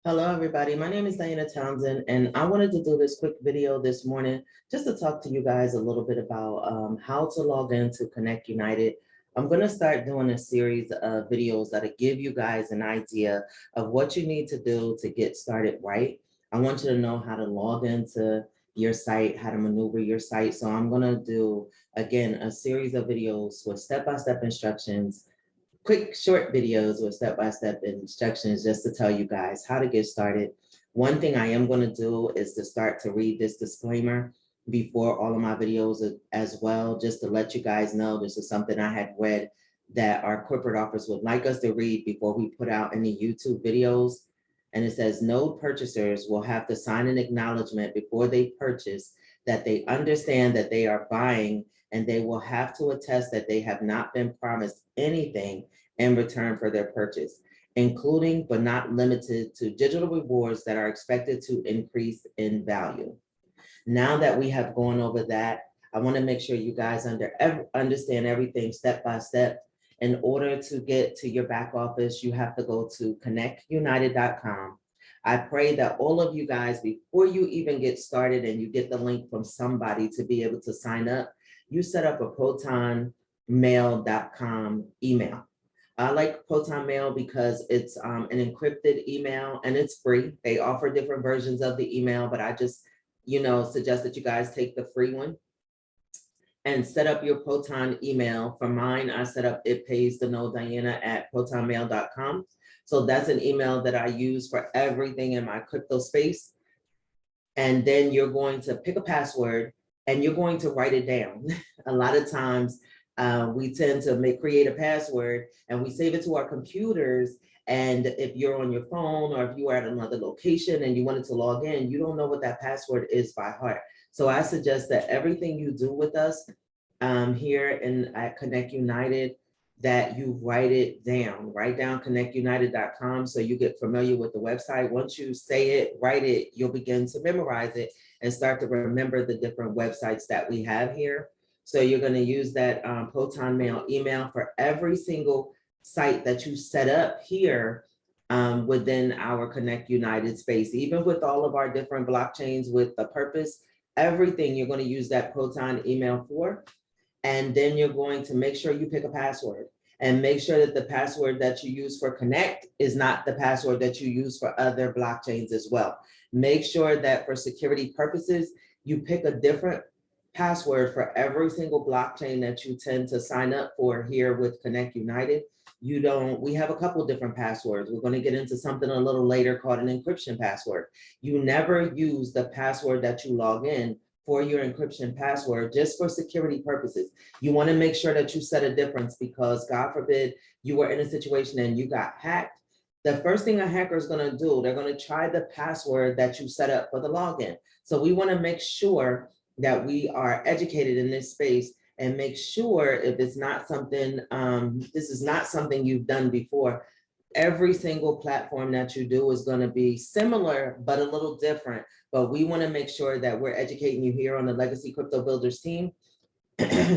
Hello, everybody. My name is Diana Townsend, and I wanted to do this quick video this morning just to talk to you guys a little bit about how to log into Connect United. I'm going to start doing a series of videos that'll give you guys an idea of what you need to do to get started right. I want you to know how to log into your site, how to maneuver your site. So I'm going to do, again, a series of videos with step-by-step instructions, quick short videos with step-by-step instructions just to tell you guys how to get started. One thing I am going to do is to start to read this disclaimer before all of my videos as well, just to let you guys know this is something I had read that our corporate office would like us to read before we put out any YouTube videos. And it says no purchasers will have to sign an acknowledgement before they purchase that they understand that they are buying, and they will have to attest that they have not been promised anything in return for their purchase, including but not limited to digital rewards that are expected to increase in value. Now that we have gone over that, I want to make sure you guys understand everything step by step. In order to get to your back office, you have to go to connectunited.com. I pray that all of you guys, before you even get started and you get the link from somebody to be able to sign up, you set up a protonmail.com email. I like Proton Mail because it's an encrypted email and it's free. They offer different versions of the email, but I just, suggest that you guys take the free one and set up your Proton email. For mine, I set up it pays to know Diana at protonmail.com. So that's an email that I use for everything in my crypto space. And then you're going to pick a password and you're going to write it down. A lot of times we tend to create a password and we save it to our computers. And if you're on your phone or if you are at another location and you wanted to log in, you don't know what that password is by heart. So I suggest that everything you do with us here at Connect United, that you write it down. Write down connectunited.com so you get familiar with the website. Once you say it, write it, you'll begin to memorize it and start to remember the different websites that we have here. So you're going to use that Proton Mail email for every single site that you set up here within our Connect United space. Even with all of our different blockchains with the purpose, everything you're going to use that Proton email for. And then you're going to make sure you pick a password and make sure that the password that you use for Connect is not the password that you use for other blockchains as well. Make sure that for security purposes, you pick a different password for every single blockchain that you tend to sign up for here with Connect United. We have a couple different passwords. We're going to get into something a little later called an encryption password. You never use the password that you log in for your encryption password just for security purposes. You want to make sure that you set a difference because God forbid you were in a situation and you got hacked. The first thing a hacker is going to do, they're going to try the password that you set up for the login. So we want to make sure that we are educated in this space and make sure if it's not something, this is not something you've done before. Every single platform that you do is going to be similar, but a little different. But we want to make sure that we're educating you here on the Legacy Crypto Builders team.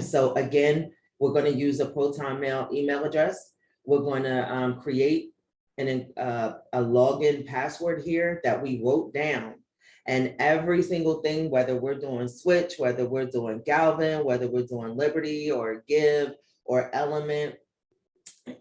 So again, we're going to use a Proton Mail email address. We're going to create a login password here that we wrote down. And every single thing, whether we're doing Switch, whether we're doing Galvin, whether we're doing Liberty or Give or Element,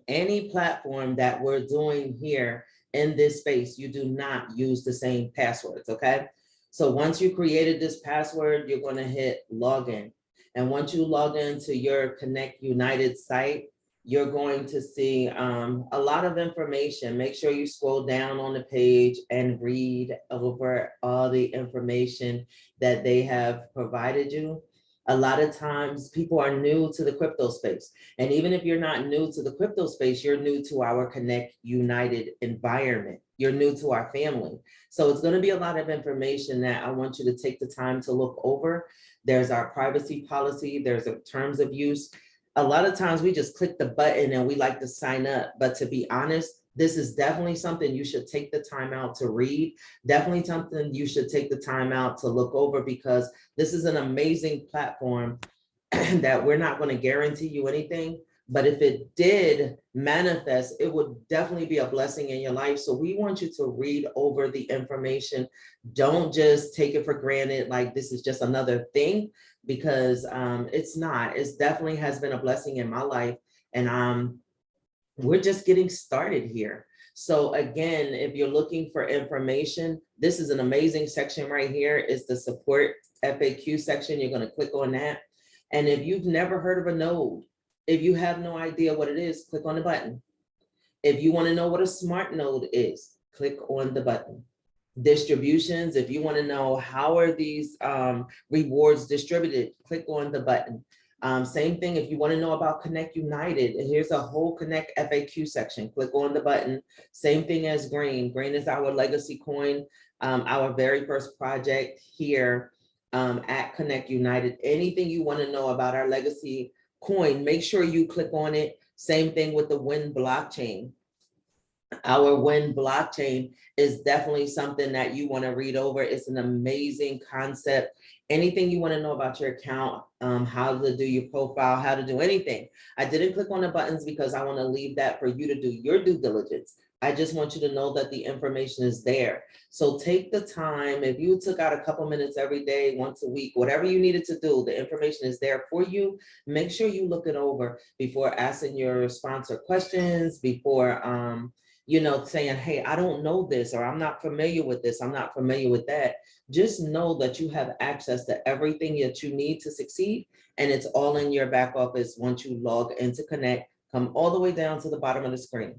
any platform that we're doing here in this space, you do not use the same passwords, okay? So once you created this password, you're gonna hit login. And once you log into your Connect United site, you're going to see a lot of information. Make sure you scroll down on the page and read over all the information that they have provided you. A lot of times people are new to the crypto space. And even if you're not new to the crypto space, you're new to our Connect United environment. You're new to our family. So it's going to be a lot of information that I want you to take the time to look over. There's our privacy policy. There's a terms of use. A lot of times we just click the button and we like to sign up. But to be honest, this is definitely something you should take the time out to read. Definitely something you should take the time out to look over, because this is an amazing platform that we're not going to guarantee you anything, But if it did manifest, it would definitely be a blessing in your life. So we want you to read over the information. Don't just take it for granted, like this is just another thing, because it's not. It's definitely has been a blessing in my life. And we're just getting started here. So again, if you're looking for information, this is an amazing section right here. Is the support FAQ section. You're going to click on that. And if you've never heard of a node, if you have no idea what it is, click on the button. If you want to know what a smart node is, click on the button. Distributions, if you want to know how are these rewards distributed, click on the button. Same thing if you want to know about Connect United, and here's a whole Connect FAQ section, click on the button. Same thing as Green. Green is our legacy coin, our very first project here at Connect United. Anything you want to know about our legacy coin, make sure you click on it. Same thing with the Win blockchain. Our Win blockchain is definitely something that you want to read over. It's an amazing concept. Anything you want to know about your account, how to do your profile, how to do anything. I didn't click on the buttons because I want to leave that for you to do your due diligence. I just want you to know that the information is there. So take the time. If you took out a couple minutes every day, once a week, whatever you needed to do, the information is there for you. Make sure you look it over before asking your sponsor questions, before saying, hey, I don't know this, or I'm not familiar with this, I'm not familiar with that. Just know that you have access to everything that you need to succeed. And it's all in your back office once you log into Connect, come all the way down to the bottom of the screen.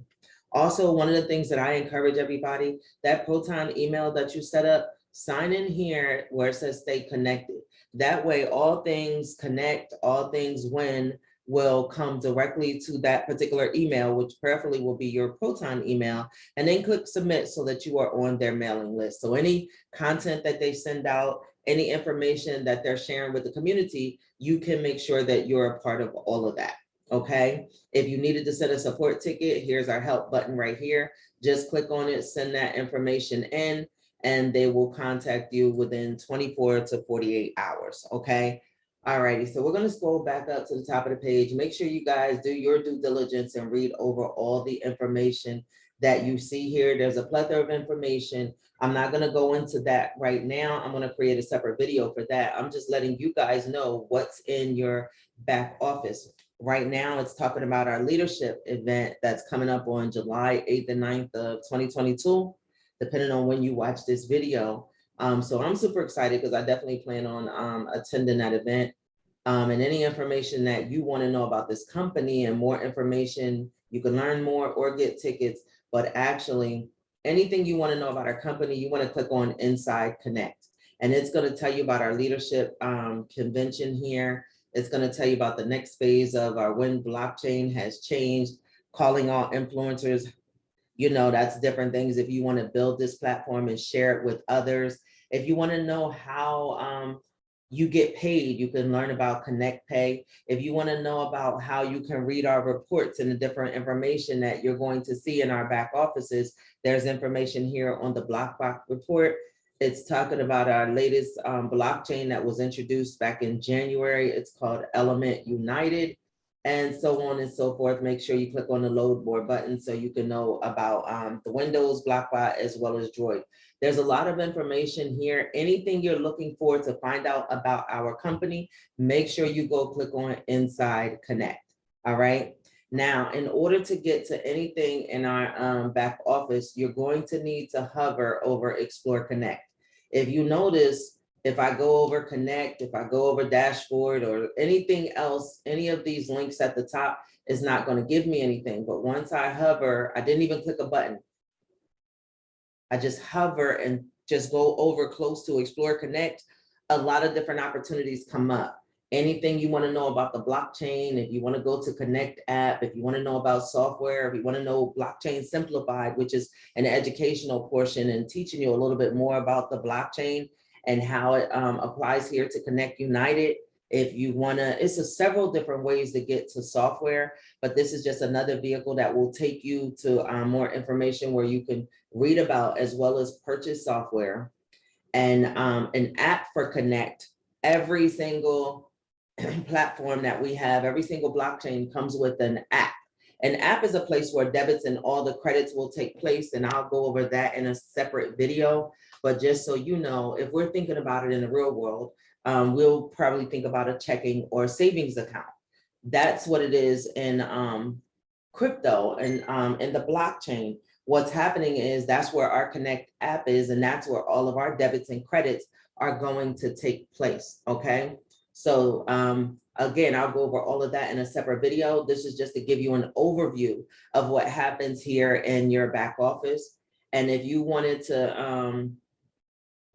Also, one of the things that I encourage everybody, that Proton email that you set up, sign in here where it says stay connected. That way, all things Connect, all things Win will come directly to that particular email, which preferably will be your Proton email, and then click submit so that you are on their mailing list. So any content that they send out, any information that they're sharing with the community, you can make sure that you're a part of all of that. Okay. If you needed to send a support ticket, here's our help button right here. Just click on it, send that information in, and they will contact you within 24 to 48 hours. Okay. All righty, so we're going to scroll back up to the top of the page. Make sure you guys do your due diligence and read over all the information that you see here. There's a plethora of information. I'm not going to go into that right now. I'm going to create a separate video for that. I'm just letting you guys know what's in your back office. Right now, it's talking about our leadership event that's coming up on July 8th and 9th of 2022, depending on when you watch this video. So I'm super excited because I definitely plan on attending that event. And any information that you want to know about this company and more information, you can learn more or get tickets. But actually, anything you want to know about our company, you want to click on Inside Connect. And it's going to tell you about our leadership convention here. It's going to tell you about the next phase of our Win blockchain has changed, calling all influencers. That's different things. If you want to build this platform and share it with others, if you want to know how you get paid, you can learn about Connect Pay. If you want to know about how you can read our reports and the different information that you're going to see in our back offices, there's information here on the Blockbox report. It's talking about our latest blockchain that was introduced back in January. It's called Element United, and so on and so forth. Make sure you click on the load more button so you can know about the Windows, Blockbot, as well as Droid. There's a lot of information here. Anything you're looking for to find out about our company, make sure you go click on Inside Connect. All right. Now, in order to get to anything in our back office, you're going to need to hover over Explore Connect. If you notice, if I go over Connect, if I go over Dashboard or anything else, any of these links at the top is not going to give me anything. But once I hover, I didn't even click a button. I just hover and just go over close to Explore Connect. A lot of different opportunities come up. Anything you want to know about the blockchain, if you want to go to Connect app, if you want to know about software, if you want to know blockchain simplified, which is an educational portion and teaching you a little bit more about the blockchain and how it applies here to Connect United. If you want to, it's several different ways to get to software, but this is just another vehicle that will take you to more information where you can read about as well as purchase software and an app for Connect. Every single platform that we have, every single blockchain comes with an app. An app is a place where debits and all the credits will take place, and I'll go over that in a separate video. But just so you know, if we're thinking about it in the real world, we'll probably think about a checking or savings account. That's what it is in crypto and in the blockchain. What's happening is that's where our Connect app is, and that's where all of our debits and credits are going to take place. Okay. So again, I'll go over all of that in a separate video. This is just to give you an overview of what happens here in your back office. And if you wanted to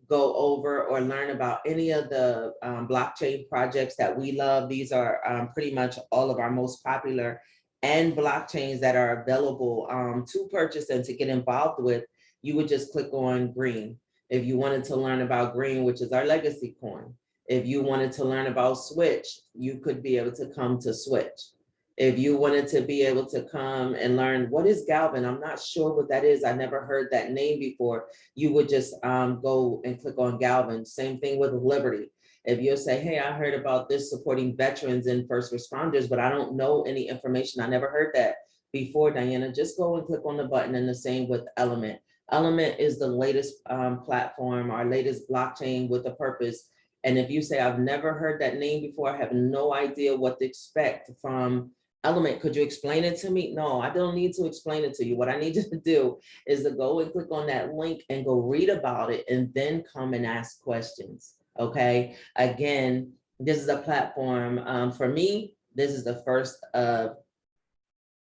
go over or learn about any of the blockchain projects that we love, these are pretty much all of our most popular and blockchains that are available to purchase and to get involved with, you would just click on Green. If you wanted to learn about Green, which is our legacy coin, if you wanted to learn about Switch, you could be able to come to Switch. If you wanted to be able to come and learn what is Galvin, I'm not sure what that is. I never heard that name before. You would just go and click on Galvin. Same thing with Liberty. If you'll say, hey, I heard about this supporting veterans and first responders, but I don't know any information. I never heard that before, Diana. Just go and click on the button, and the same with Element. Element is the latest platform, our latest blockchain with a purpose. And if you say, I've never heard that name before, I have no idea what to expect from Element, could you explain it to me? No, I don't need to explain it to you. What I need you to do is to go and click on that link and go read about it, and then come and ask questions. Okay. Again, this is a platform for me. This is the first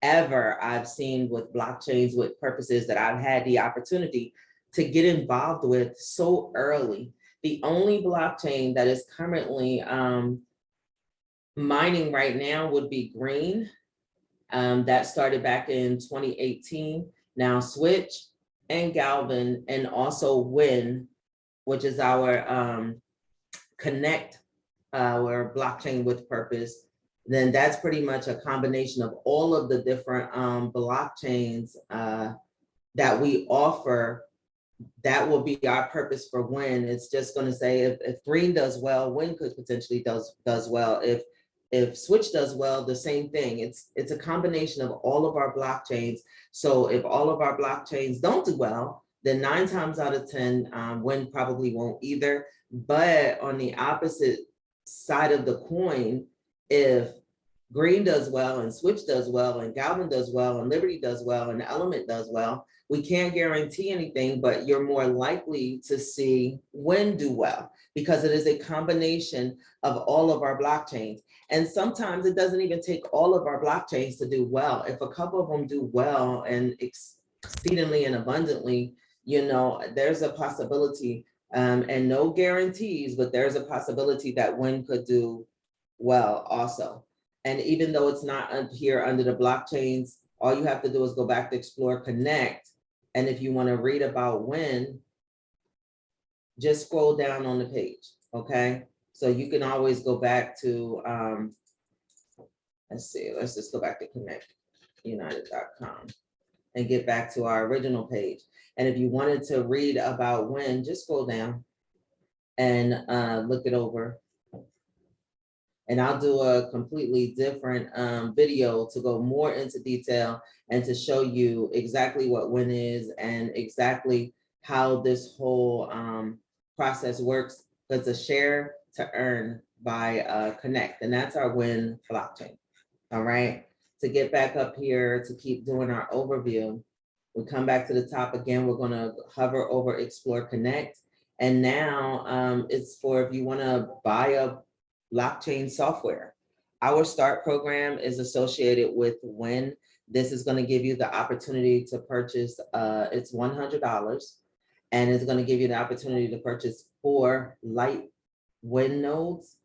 ever I've seen with blockchains with purposes that I've had the opportunity to get involved with so early. The only blockchain that is currently mining right now would be Green. That started back in 2018. Now Switch and Galvin, and also Win, which is our Connect, our blockchain with purpose, then that's pretty much a combination of all of the different blockchains that we offer. That will be our purpose for Win. It's just going to say if Green does well, Win could potentially does well. If Switch does well, the same thing. It's a combination of all of our blockchains. So if all of our blockchains don't do well, then 9 times out of 10, Win probably won't either. But on the opposite side of the coin, if Green does well and Switch does well and Galvin does well and Liberty does well and Element does well, we can't guarantee anything, but you're more likely to see Win do well, because it is a combination of all of our blockchains. And sometimes it doesn't even take all of our blockchains to do well. If a couple of them do well and exceedingly and abundantly, you know, there's a possibility, and no guarantees, but there's a possibility that Win could do well also. And even though it's not here under the blockchains, all you have to do is go back to Explore Connect. And if you want to read about Win, just scroll down on the page, okay? So you can always go back to, let's see, let's just go back to connectunited.com and get back to our original page. And if you wanted to read about Win, just scroll down and look it over. And I'll do a completely different video to go more into detail and to show you exactly what Win is and exactly how this whole process works. It's a share to earn by Connect, and that's our Win blockchain. All right. To get back up here to keep doing our overview, we come back to the top again. We're going to hover over Explore Connect, and now it's for if you want to buy a blockchain software. Our start program is associated with Win. This is going to give you the opportunity to purchase, it's $100, and it's going to give you the opportunity to purchase 4 light Win nodes.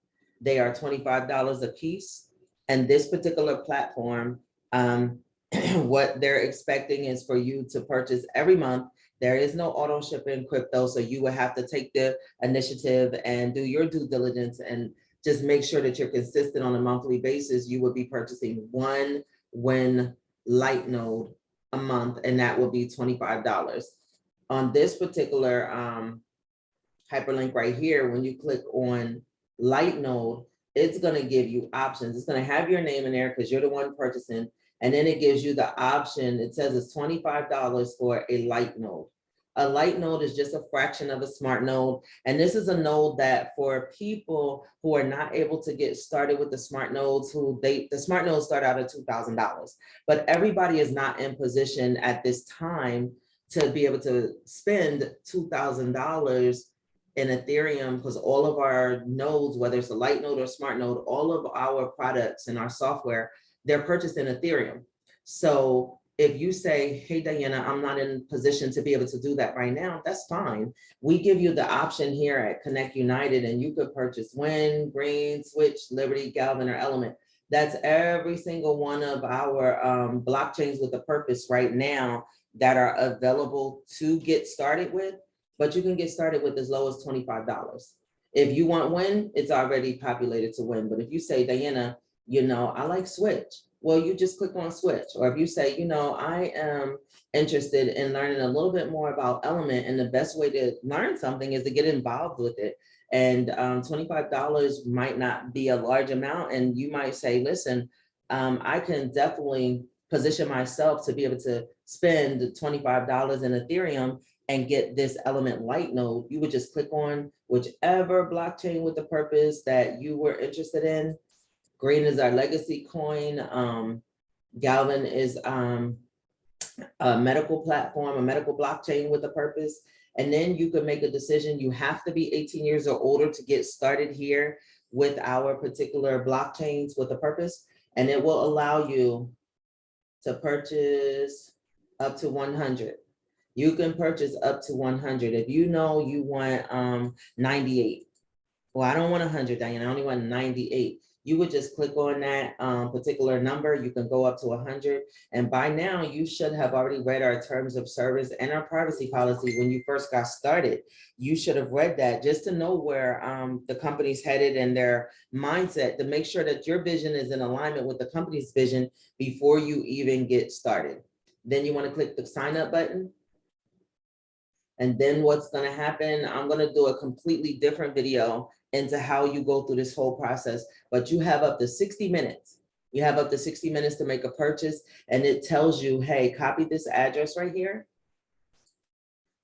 They are $25 a piece. And this particular platform, what they're expecting is for you to purchase every month. There is no auto ship in crypto, so you will have to take the initiative and do your due diligence and just make sure that you're consistent on a monthly basis. You would be purchasing 1 Win light node a month, and that will be $25. On this particular hyperlink right here, when you click on light node, it's gonna give you options. It's gonna have your name in there because you're the one purchasing. And then it gives you the option. It says it's $25 for a light node. A light node is just a fraction of a smart node. And this is a node that for people who are not able to get started with the smart nodes, the smart nodes start out at $2,000, but everybody is not in position at this time to be able to spend $2,000 in Ethereum, because all of our nodes, whether it's a light node or smart node, all of our products and our software, they're purchased in Ethereum. So if you say, hey, Diana, I'm not in position to be able to do that right now, that's fine. We give you the option here at Connect United, and you could purchase Win, Green, Switch, Liberty, Galvin, or Element. That's every single one of our blockchains with a purpose right now that are available to get started with, but you can get started with as low as $25. If you want Win, it's already populated to Win. But if you say, Diana, I like Switch, well, you just click on Switch. Or if you say, I am interested in learning a little bit more about Element, and the best way to learn something is to get involved with it. And $25 might not be a large amount. And you might say, listen, I can definitely position myself to be able to spend $25 in Ethereum and get this Element light node. You would just click on whichever blockchain with the purpose that you were interested in. Green is our legacy coin. Galvin is a medical platform, a medical blockchain with a purpose. And then you can make a decision. You have to be 18 years or older to get started here with our particular blockchains with a purpose. And it will allow you to purchase up to 100. You can purchase up to 100. If you want 98. Well, I don't want 100, Diana, I only want 98. You would just click on that particular number. You can go up to 100. And by now, you should have already read our terms of service and our privacy policy when you first got started. You should have read that just to know where the company's headed and their mindset, to make sure that your vision is in alignment with the company's vision before you even get started. Then you want to click the sign up button. And then what's going to happen, I'm going to do a completely different video into how you go through this whole process, but you have up to 60 minutes. You have up to 60 minutes to make a purchase, and it tells you, hey, copy this address right here.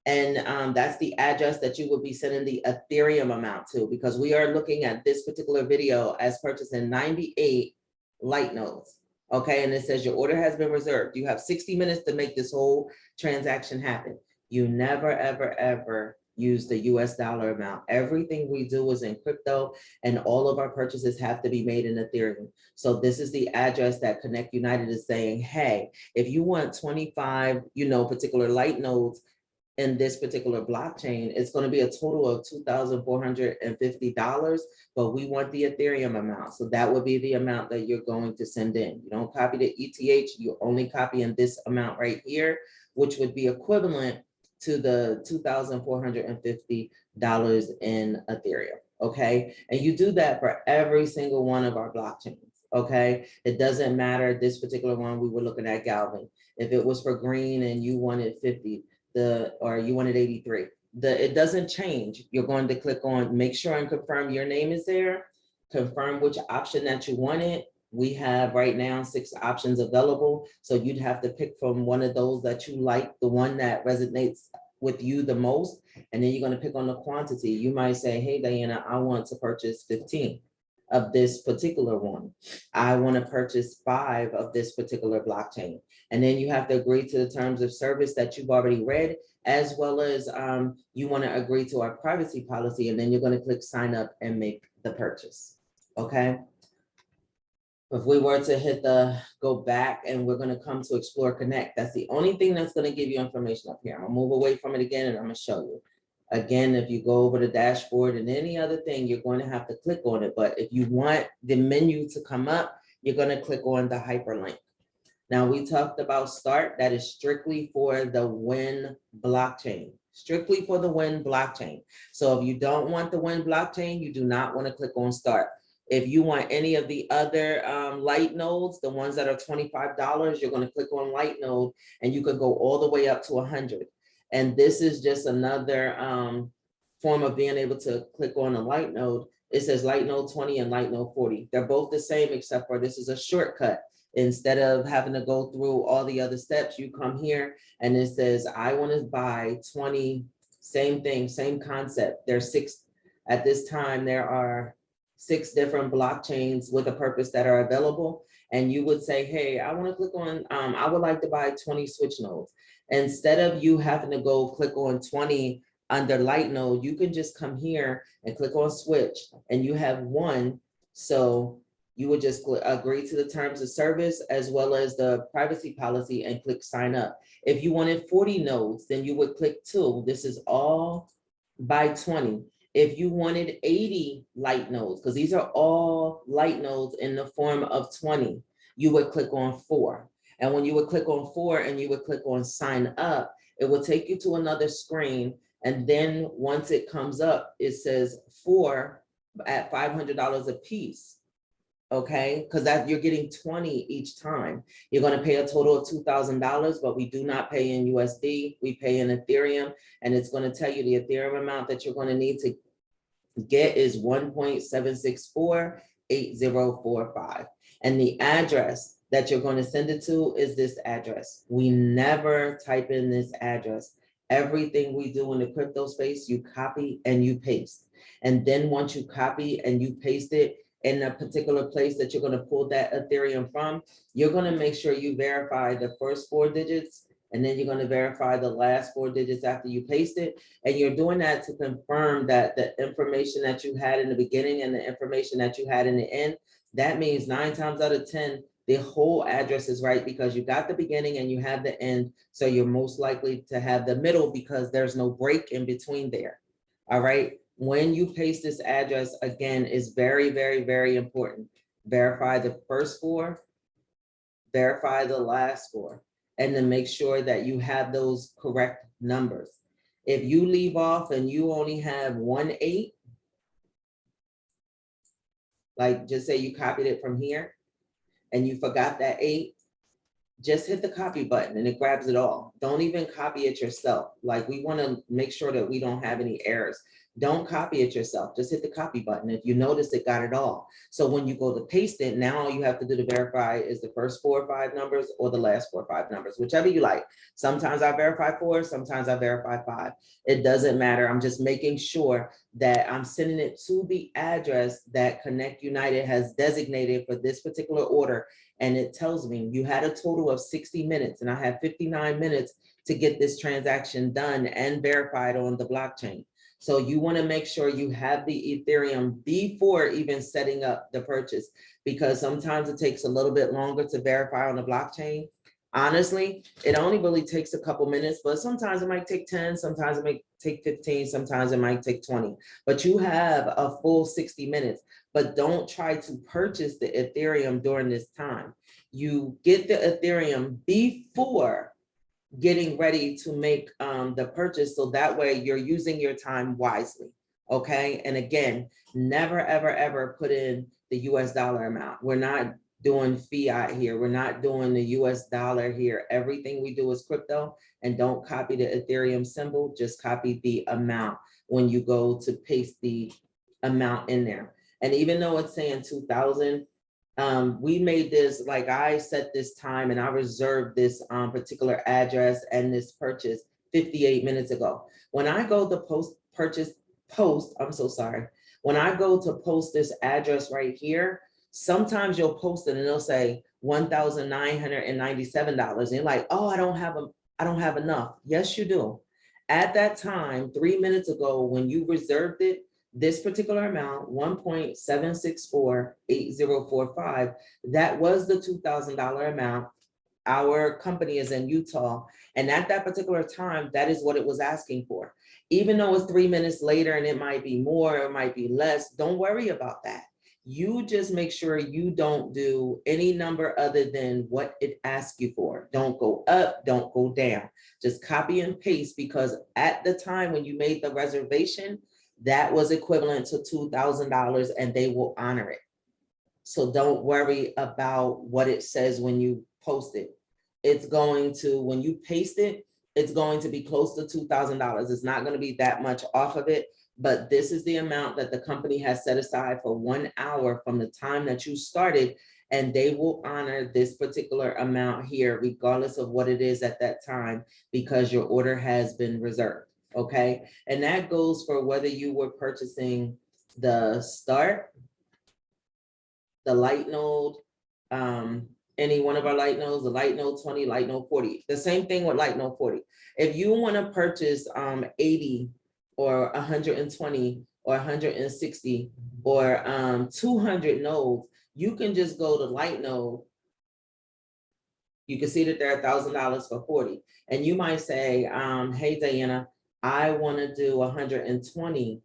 And that's the address that you would be sending the Ethereum amount to, because we are looking at this particular video as purchasing 98 light nodes. Okay, and it says your order has been reserved. You have 60 minutes to make this whole transaction happen. You never, ever, ever use the US dollar amount. Everything we do is in crypto, and all of our purchases have to be made in Ethereum. So this is the address that Connect United is saying, hey, if you want 25, particular light nodes in this particular blockchain, it's going to be a total of $2,450, but we want the Ethereum amount. So that would be the amount that you're going to send in. You don't copy the ETH, you only copy in this amount right here, which would be equivalent to the $2,450 in Ethereum, okay? And you do that for every single one of our blockchains, okay? It doesn't matter, this particular one, we were looking at Galvin. If it was for Green and you wanted 50, or you wanted 83, it doesn't change. You're going to click on, make sure and confirm your name is there, confirm which option that you wanted. We have right now 6 options available. So you'd have to pick from one of those that you like, the one that resonates with you the most. And then you're going to pick on the quantity. You might say, hey, Diana, I want to purchase 15 of this particular one. I want to purchase 5 of this particular blockchain. And then you have to agree to the terms of service that you've already read, as well as you want to agree to our privacy policy. And then you're going to click sign up and make the purchase. Okay. If we were to hit go back, and we're going to come to Explore Connect, that's the only thing that's going to give you information up here. I'm going to move away from it again, and I'm going to show you. Again, if you go over the dashboard and any other thing, you're going to have to click on it. But if you want the menu to come up, you're going to click on the hyperlink. Now, we talked about start. That is strictly for the Win blockchain. Strictly for the Win blockchain. So if you don't want the Win blockchain, you do not want to click on start. If you want any of the other light nodes, the ones that are $25, you're going to click on light node, and you could go all the way up to 100. And this is just another form of being able to click on a light node. It says light node 20 and light node 40. They're both the same, except for this is a shortcut. Instead of having to go through all the other steps, you come here and it says, I want to buy 20, same thing, same concept. There's 6, at this time, there are 6 different blockchains with a purpose that are available. And you would say, hey, I want to click on, I would like to buy 20 switch nodes. Instead of you having to go click on 20 under light node, you can just come here and click on switch and you have one. So you would just agree to the terms of service as well as the privacy policy and click sign up. If you wanted 40 nodes, then you would click 2. This is all by 20. If you wanted 80 light nodes, because these are all light nodes in the form of 20, you would click on 4. And when you would click on 4 and you would click on sign up, it will take you to another screen. And then once it comes up, it says 4 at $500 a piece. Okay, because that you're getting 20 each time. You're going to pay a total of $2,000, but we do not pay in USD. We pay in Ethereum, and it's going to tell you the Ethereum amount that you're going to need to get is 1.7648045. And the address that you're going to send it to is this address. We never type in this address. Everything we do in the crypto space, you copy and you paste. And then once you copy and you paste it in a particular place that you're going to pull that Ethereum from, you're going to make sure you verify the first 4 digits, and then you're going to verify the last 4 digits after you paste it. And you're doing that to confirm that the information that you had in the beginning and the information that you had in the end, that means 9 times out of 10, the whole address is right because you got the beginning and you have the end. So you're most likely to have the middle because there's no break in between there. All right. When you paste this address, again, is very, very, very important. Verify the first 4, verify the last 4, and then make sure that you have those correct numbers. If you leave off and you only have 1 8, like just say you copied it from here and you forgot that 8, just hit the copy button and it grabs it all. Don't even copy it yourself. Like, we want to make sure that we don't have any errors. Don't copy it yourself. Just hit the copy button. If you notice, it got it all. So when you go to paste it, now all you have to do to verify is the first 4 or 5 numbers or the last 4 or 5 numbers, whichever you like. Sometimes I verify 4, sometimes I verify 5. It doesn't matter. I'm just making sure that I'm sending it to the address that Connect United has designated for this particular order. And it tells me you had a total of 60 minutes and I have 59 minutes to get this transaction done and verified on the blockchain. So you want to make sure you have the Ethereum before even setting up the purchase, because sometimes it takes a little bit longer to verify on the blockchain. Honestly, it only really takes a couple minutes, but sometimes it might take 10, sometimes it might take 15, sometimes it might take 20, but you have a full 60 minutes. But don't try to purchase the Ethereum during this time. You get the Ethereum before getting ready to make the purchase, so that way you're using your time wisely. Okay, and again, never ever ever put in the US dollar amount. We're not doing fiat here. We're not doing the US dollar here. Everything we do is crypto. And don't copy the Ethereum symbol, just copy the amount when you go to paste the amount in there. And even though it's saying 2,000, we made this, like I set this time and I reserved this particular address and this purchase 58 minutes ago. When I go to I'm so sorry. When I go to post this address right here, sometimes you'll post it and it'll say $1,997. And you're like, oh, I don't have enough. Yes, you do. At that time, 3 minutes ago, when you reserved it, this particular amount, 1.7648045, that was the $2,000 amount. Our company is in Utah. And at that particular time, that is what it was asking for. Even though it's 3 minutes later and it might be more, it might be less, don't worry about that. You just make sure you don't do any number other than what it asks you for. Don't go up, don't go down. Just copy and paste, because at the time when you made the reservation, that was equivalent to $2,000 and they will honor it. So don't worry about what it says when you post it. It's going to, when you paste it, it's going to be close to $2,000. It's not going to be that much off of it, but this is the amount that the company has set aside for 1 hour from the time that you started, and they will honor this particular amount here, regardless of what it is at that time, because your order has been reserved, okay? And that goes for whether you were purchasing the start, the light node, any one of our light nodes, the light node 20, light node 40. The same thing with light node 40. If you want to purchase 80 or 120 or 160 or 200 nodes, you can just go to light node. You can see that they're $1,000 for 40. And you might say, hey, Diana, I want to do 120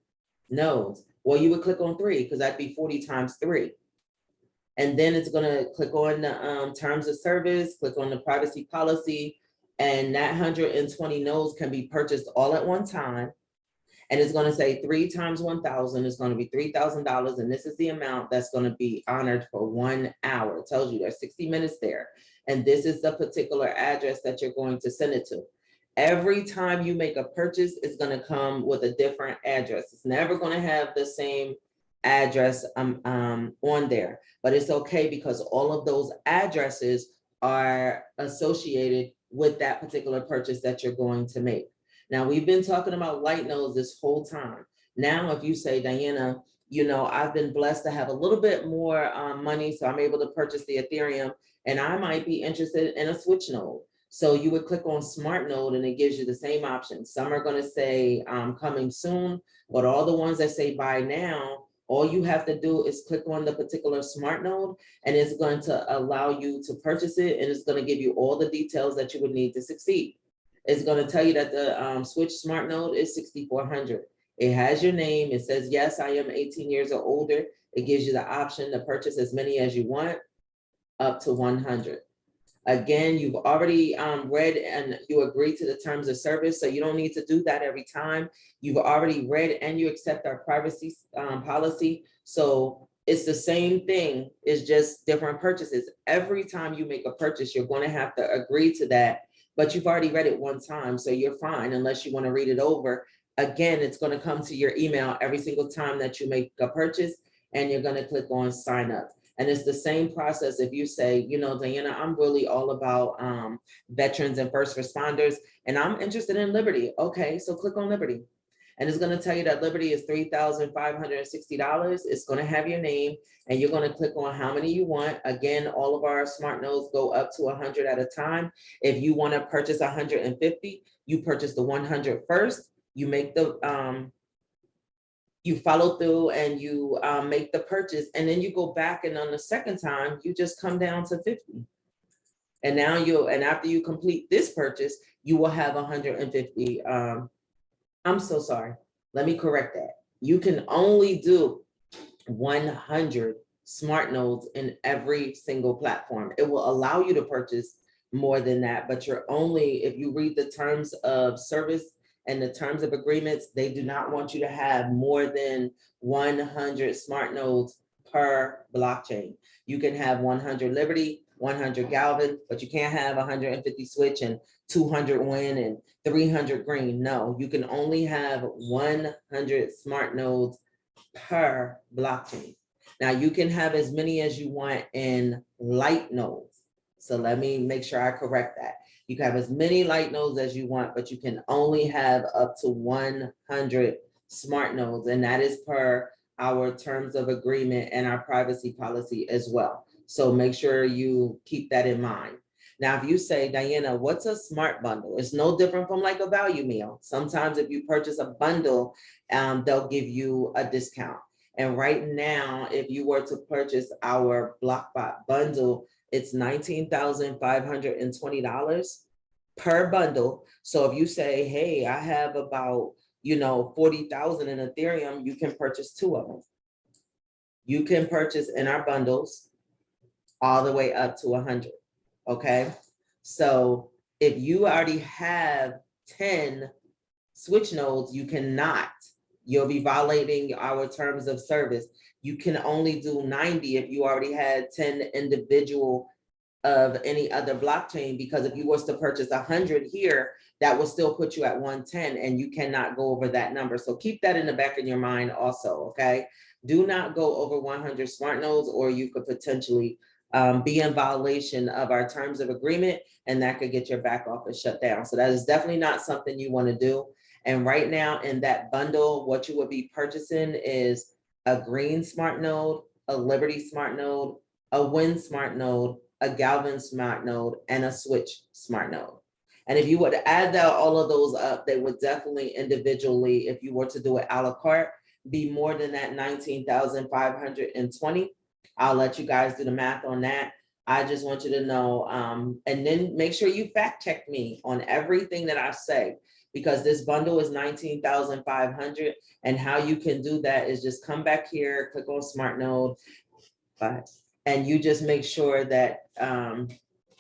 nodes. Well, you would click on 3 because that'd be 40 times 3. And then it's gonna click on the terms of service, click on the privacy policy, and that 120 nodes can be purchased all at one time. And it's gonna say 3 times 1,000 is gonna be $3,000, and this is the amount that's gonna be honored for 1 hour. It tells you there's 60 minutes there. And this is the particular address that you're going to send it to. Every time you make a purchase, it's gonna come with a different address. It's never gonna have the same address on there, but it's okay because all of those addresses are associated with that particular purchase that you're going to make. Now, we've been talking about light nodes this whole time. Now, if you say, Diana, you know, I've been blessed to have a little bit more money, so I'm able to purchase the Ethereum, and I might be interested in a switch node. So you would click on smart node and it gives you the same options. Some are going to say coming soon, but all the ones that say buy now, all you have to do is click on the particular smart node and it's going to allow you to purchase it, and it's going to give you all the details that you would need to succeed. It's going to tell you that the switch smart node is 6,400. It has your name. It says, yes, I am 18 years or older. It gives you the option to purchase as many as you want, up to 100. Again, you've already read and you agree to the terms of service, so you don't need to do that every time. You've already read and you accept our privacy policy. So it's the same thing, it's just different purchases. Every time you make a purchase, you're going to have to agree to that, but you've already read it one time, so you're fine unless you want to read it over. Again, it's going to come to your email every single time that you make a purchase, and you're going to click on sign up. And it's the same process if you say, you know, Diana, I'm really all about veterans and first responders, and I'm interested in Liberty. Okay, so click on Liberty. And it's going to tell you that Liberty is $3,560. It's going to have your name, and you're going to click on how many you want. Again, all of our smart nodes go up to 100 at a time. If you want to purchase 150, you purchase the 100 first. You make the you follow through and you make the purchase, and then you go back, and on the second time you just come down to 50. And now and after you complete this purchase, you will have 150. I'm so sorry, let me correct that. You can only do 100 smart nodes in every single platform. It will allow you to purchase more than that, but you're only, if you read the terms of service and the terms of agreements, they do not want you to have more than 100 smart nodes per blockchain. You can have 100 Liberty, 100 Galvin, but you can't have 150 Switch and 200 Win and 300 Green. No, you can only have 100 smart nodes per blockchain. Now you can have as many as you want in light nodes. So let me make sure I correct that. You can have as many light nodes as you want, but you can only have up to 100 smart nodes, and that is per our terms of agreement and our privacy policy as well. So make sure you keep that in mind. Now, if you say, Diana, what's a smart bundle? It's no different from like a value meal. Sometimes if you purchase a bundle, they'll give you a discount. And right now, if you were to purchase our BlockBot bundle, it's $19,520 per bundle. So if you say, hey, I have about, 40,000 in Ethereum, you can purchase 2 of them. You can purchase in our bundles all the way up to 100. Okay. So if you already have 10 switch nodes, you cannot. You'll be violating our terms of service. You can only do 90 if you already had 10 individual of any other blockchain, because if you was to purchase 100 here, that will still put you at 110, and you cannot go over that number. So keep that in the back of your mind also, okay? Do not go over 100 smart nodes, or you could potentially be in violation of our terms of agreement, and that could get your back office shut down. So that is definitely not something you want to do. And right now in that bundle, what you would be purchasing is a green smart node, a Liberty smart node, a Wind smart node, a Galvin smart node, and a Switch smart node. And if you would add all of those up, they would definitely individually, if you were to do it a la carte, be more than that 19,520. I'll let you guys do the math on that. I just want you to know, and then make sure you fact check me on everything that I say, because this bundle is 19,500. And how you can do that is just come back here, click on Smart Node, and you just make sure that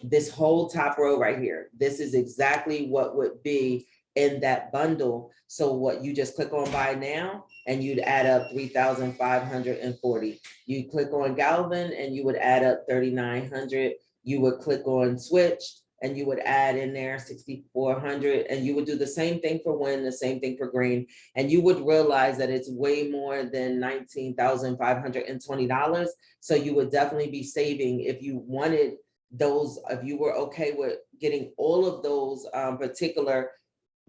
this whole top row right here, this is exactly what would be in that bundle. So what you just click on buy now, and you'd add up 3,540. You click on Galvin and you would add up 3,900. You would click on Switch and you would add in there 6,400, and you would do the same thing for Wind, the same thing for Green, and you would realize that it's way more than $19,520. So you would definitely be saving if you wanted those, if you were okay with getting all of those particular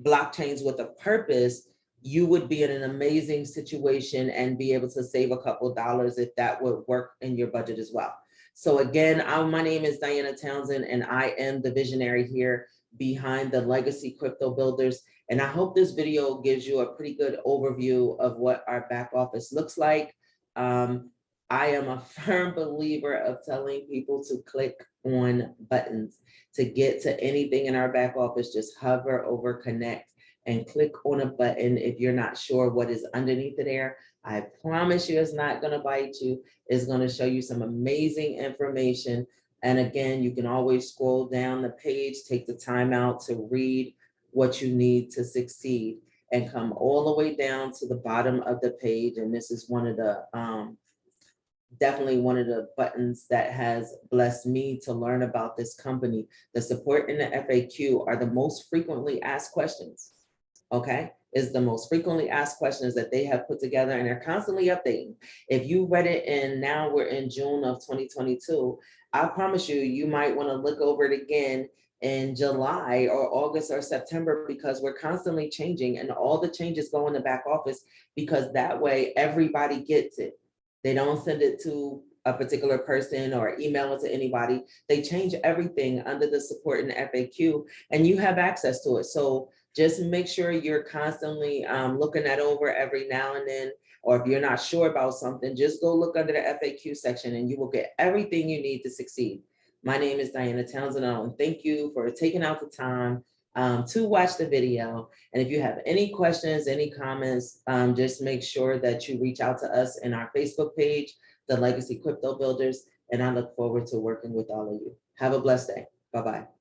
blockchains with a purpose, you would be in an amazing situation and be able to save a couple dollars if that would work in your budget as well. So again, my name is Diana Townsend, and I am the visionary here behind the Legacy Crypto Builders. And I hope this video gives you a pretty good overview of what our back office looks like. I am a firm believer of telling people to click on buttons. To get to anything in our back office, just hover over connect and click on a button if you're not sure what is underneath there. I promise you it's not going to bite you. It's going to show you some amazing information. And again, you can always scroll down the page, take the time out to read what you need to succeed, and come all the way down to the bottom of the page. And this is one of the definitely one of the buttons that has blessed me to learn about this company. The support and the FAQ are the most frequently asked questions, okay? Is the most frequently asked questions that they have put together, and they're constantly updating. If you read it, and now we're in June of 2022, I promise you, you might wanna look over it again in July or August or September, because we're constantly changing, and all the changes go in the back office, because that way everybody gets it. They don't send it to a particular person or email it to anybody. They change everything under the support and FAQ, and you have access to it. So just make sure you're constantly looking that over every now and then, or if you're not sure about something, just go look under the FAQ section and you will get everything you need to succeed. My name is Diana Townsend, and thank you for taking out the time to watch the video. And if you have any questions, any comments, just make sure that you reach out to us in our Facebook page, the Legacy Crypto Builders, and I look forward to working with all of you. Have a blessed day. Bye-bye.